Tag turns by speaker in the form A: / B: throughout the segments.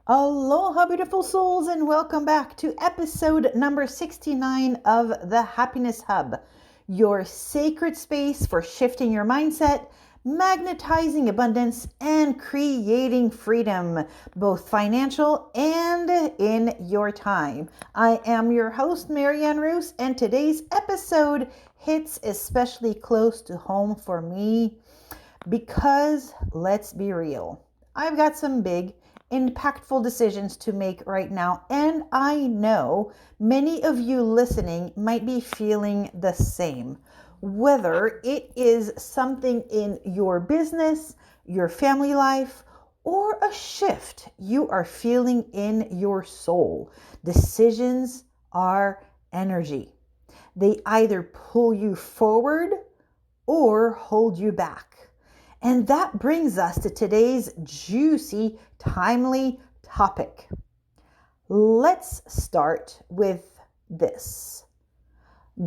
A: Aloha, beautiful souls, and welcome back to episode number 69 of the Happiness Hub, your sacred space for shifting your mindset, magnetizing abundance, and creating freedom, both financial and in your time. I am your host, Marianne Rouse, and today's episode hits especially close to home for me because let's be real, I've got some big impactful decisions to make right now. And I know many of you listening might be feeling the same. Whether it is something in your business, your family life, or a shift you are feeling in your soul. Decisions are energy. They either pull you forward or hold you back. And that brings us to today's juicy, timely topic. Let's start with this.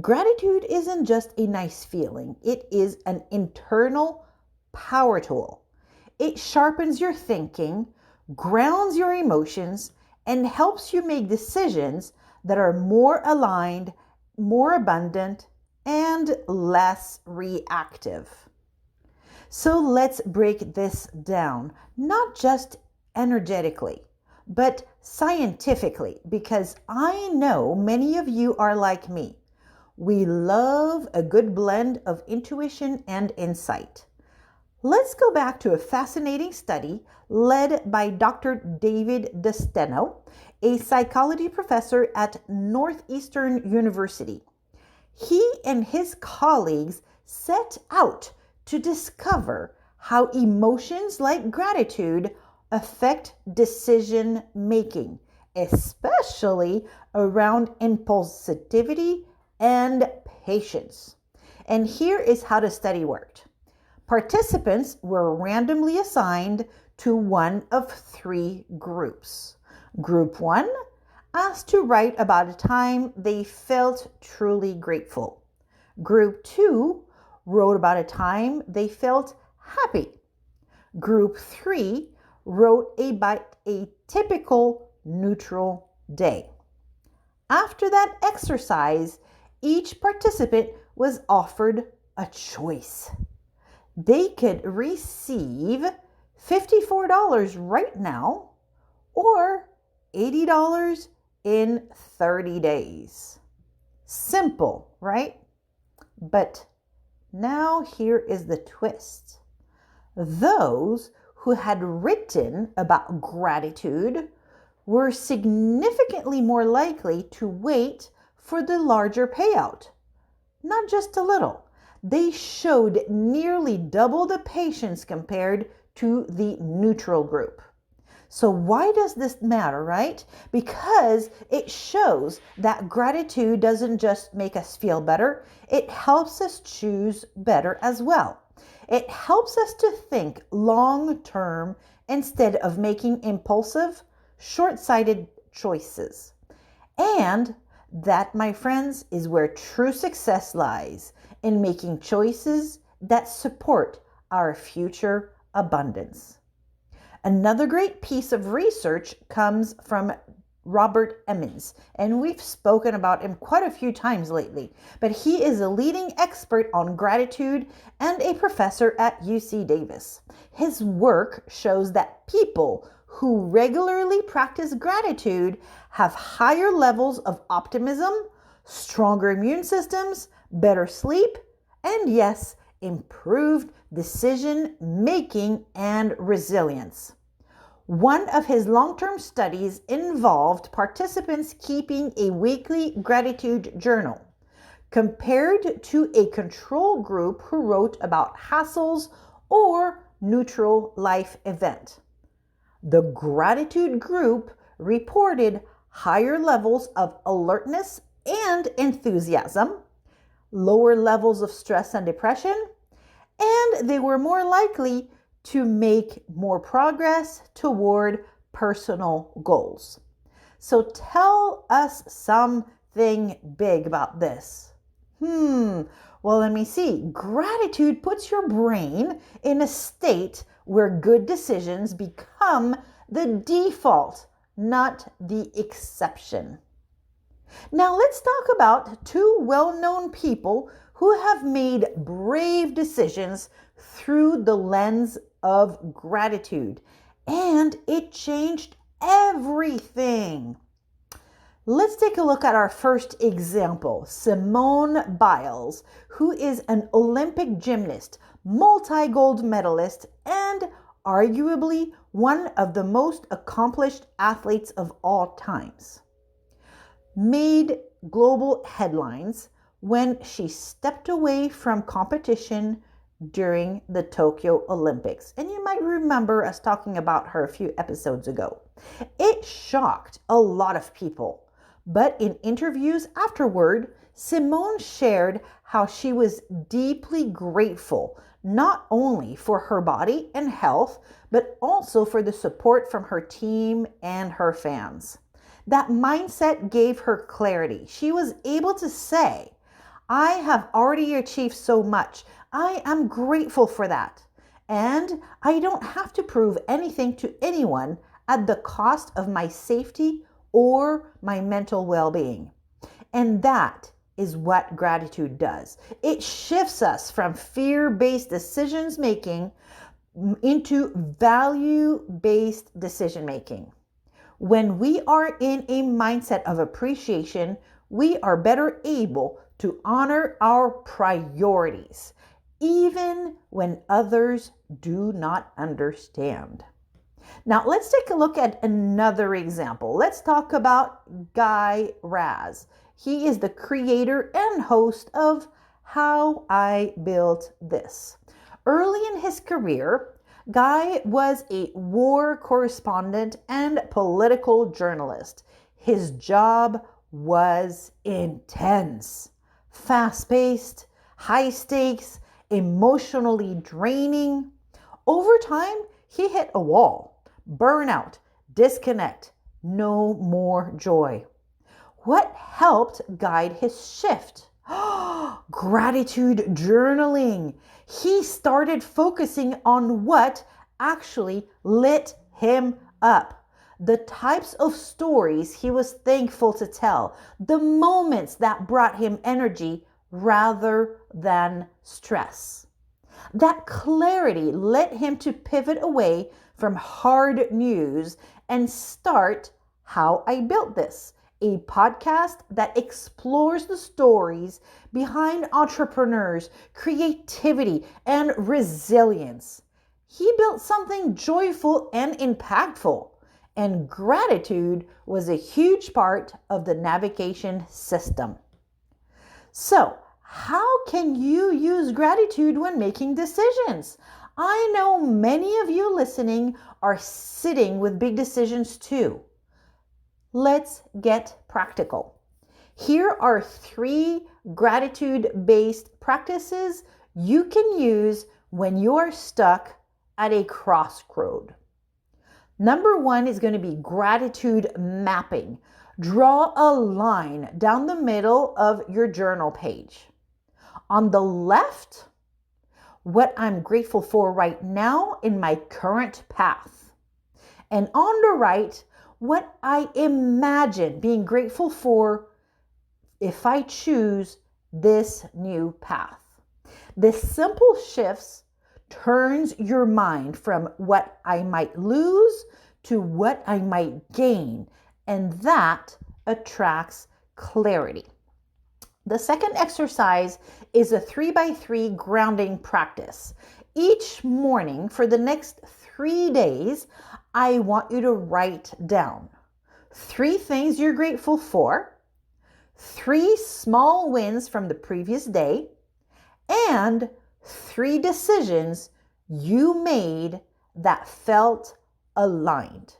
A: Gratitude isn't just a nice feeling, it is an internal power tool. It sharpens your thinking, grounds your emotions, and helps you make decisions that are more aligned, more abundant, and less reactive. So let's break this down, not just energetically, but scientifically, because I know many of you are like me. We love a good blend of intuition and insight. Let's go back to a fascinating study led by Dr. David DeSteno, a psychology professor at Northeastern University. He and his colleagues set out to discover how emotions like gratitude affect decision making, especially around impulsivity and patience. And here is how the study worked. Participants were randomly assigned to one of three groups. Group 1 asked to write about a time they felt truly grateful. Group 2 wrote about a time they felt happy. Group 3 wrote about a typical neutral day. After that exercise, each participant was offered a choice. They could receive $54 right now or $80 in 30 days. Simple, right? But now here is the twist. Those who had written about gratitude were significantly more likely to wait for the larger payout. Not just a little. They showed nearly double the patience compared to the neutral group. So why does this matter, right? Because it shows that gratitude doesn't just make us feel better, it helps us choose better as well. It helps us to think long term instead of making impulsive, short-sighted choices. And that, my friends, is where true success lies, in making choices that support our future abundance. Another great piece of research comes from Robert Emmons, and we've spoken about him quite a few times lately, but he is a leading expert on gratitude and a professor at UC Davis. His work shows that people who regularly practice gratitude have higher levels of optimism, stronger immune systems, better sleep, and yes, improved decision making and resilience. One of his long-term studies involved participants keeping a weekly gratitude journal, compared to a control group who wrote about hassles or neutral life event. The gratitude group reported higher levels of alertness and enthusiasm, lower levels of stress and depression, and they were more likely to make more progress toward personal goals. So tell us something big about this. Well, let me see. Gratitude puts your brain in a state where good decisions become the default, not the exception. Now let's talk about two well-known people who have made brave decisions through the lens of gratitude, and it changed everything. Let's take a look at our first example, Simone Biles, who is an Olympic gymnast, multi-gold medalist, and arguably one of the most accomplished athletes of all times. Made global headlines when she stepped away from competition during the Tokyo Olympics. And you might remember us talking about her a few episodes ago. It shocked a lot of people, but in interviews afterward, Simone shared how she was deeply grateful not only for her body and health, but also for the support from her team and her fans. That mindset gave her clarity. She was able to say, I have already achieved so much. I am grateful for that. And I don't have to prove anything to anyone at the cost of my safety or my mental well-being. And that is what gratitude does. It shifts us from fear-based decisions making into value-based decision making. When we are in a mindset of appreciation, we are better able to honor our priorities, even when others do not understand. Now, let's take a look at another example. Let's talk about Guy Raz. He is the creator and host of How I Built This. Early in his career, Guy was a war correspondent and political journalist. His job was intense, fast-paced, high stakes, emotionally draining. Over time, he hit a wall, burnout, disconnect, no more joy. What helped guide his shift? Gratitude journaling. He started focusing on what actually lit him up. The types of stories he was thankful to tell. The moments that brought him energy rather than stress. That clarity led him to pivot away from hard news and start How I Built This, a podcast that explores the stories behind entrepreneurs, creativity, and resilience. He built something joyful and impactful, and gratitude was a huge part of the navigation system. So, how can you use gratitude when making decisions? I know many of you listening are sitting with big decisions too. Let's get practical. Here are 3 gratitude-based practices you can use when you are stuck at a crossroad. Number 1 is going to be gratitude mapping. Draw a line down the middle of your journal page. On the left, what I'm grateful for right now in my current path. And on the right, what I imagine being grateful for if I choose this new path. This simple shifts turns your mind from what I might lose to what I might gain, and that attracts clarity. The second exercise is a 3x3 grounding practice. Each morning for the next 3 days, I want you to write down 3 things you're grateful for, 3 small wins from the previous day, and 3 decisions you made that felt aligned.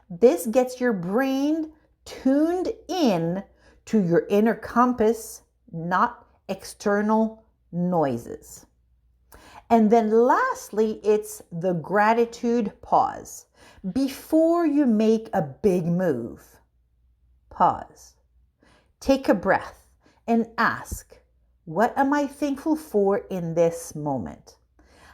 A: This gets your brain tuned in to your inner compass, not external noises. And then lastly, it's the gratitude pause. Before you make a big move, pause. Take a breath and ask, what am I thankful for in this moment?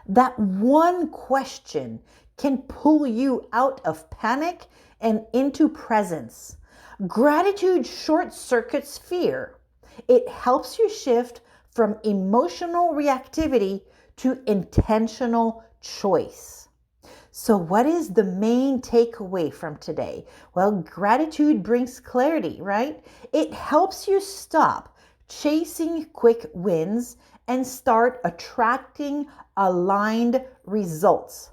A: That one question can pull you out of panic and into presence. Gratitude short circuits fear. It helps you shift from emotional reactivity to intentional choice. So, what is the main takeaway from today? Well, gratitude brings clarity, right? It helps you stop chasing quick wins and start attracting aligned results.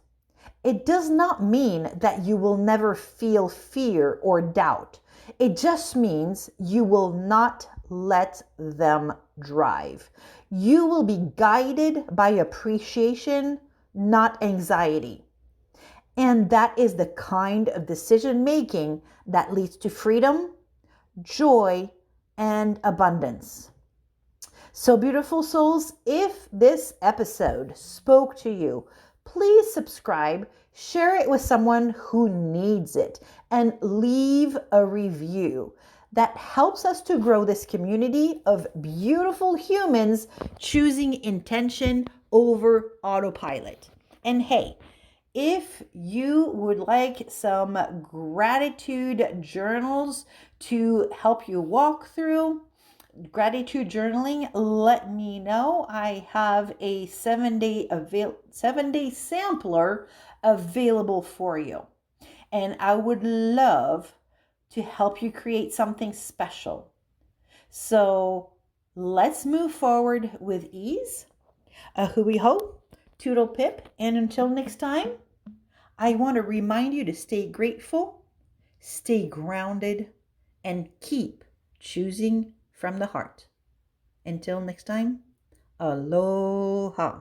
A: It does not mean that you will never feel fear or doubt. It just means you will not let them drive. You will be guided by appreciation, not anxiety. And that is the kind of decision making that leads to freedom, joy, and abundance. So, beautiful souls, if this episode spoke to you, please subscribe, share it with someone who needs it, and leave a review. That helps us to grow this community of beautiful humans choosing intention over autopilot. And hey, if you would like some gratitude journals to help you walk through gratitude journaling, let me know. I have a 7-day sampler available for you. And I would love to help you create something special. So let's move forward with ease. A hooey ho, toodle pip, and until next time, I want to remind you to stay grateful, stay grounded, and keep choosing from the heart. Until next time, aloha.